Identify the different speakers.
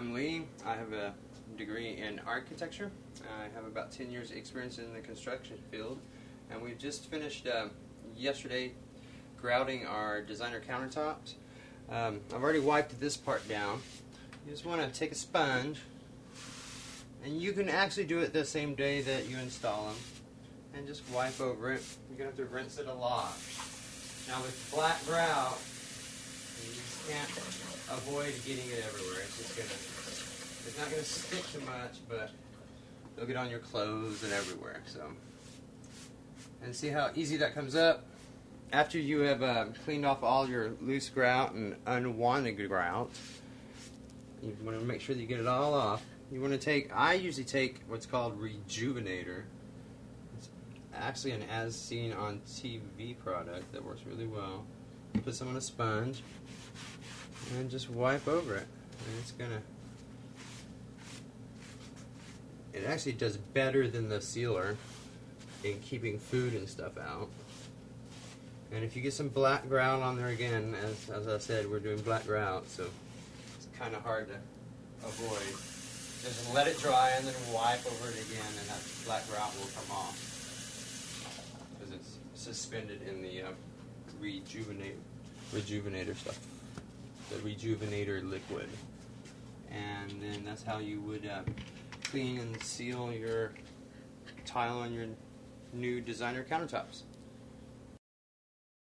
Speaker 1: I'm Lee. I have a degree in architecture. I have about 10 years experience in the construction field, and we just finished yesterday grouting our designer countertops. I've already wiped this part down. You just want to take a sponge, and you can actually do it the same day that you install them, and just wipe over it. You're going to have to rinse it a lot. Now with black grout, you just can't avoid getting it everywhere. It's not going to stick too much, but it'll get on your clothes and everywhere. So, and see how easy that comes up. After you have cleaned off all your loose grout and unwanted grout, you want to make sure that you get it all off. You want to take, I usually take what's called Rejuvenator. It's actually an as seen on TV product that works really well. Put some on a sponge and just wipe over it. And it's gonna, it actually does better than the sealer in keeping food and stuff out. And if you get some black grout on there again, as I said, we're doing black grout, so it's kind of hard to avoid. Just let it dry and then wipe over it again, and that black grout will come off because it's suspended in the Rejuvenator stuff, the Rejuvenator liquid. And then that's how you would clean and seal your tile on your new designer countertops.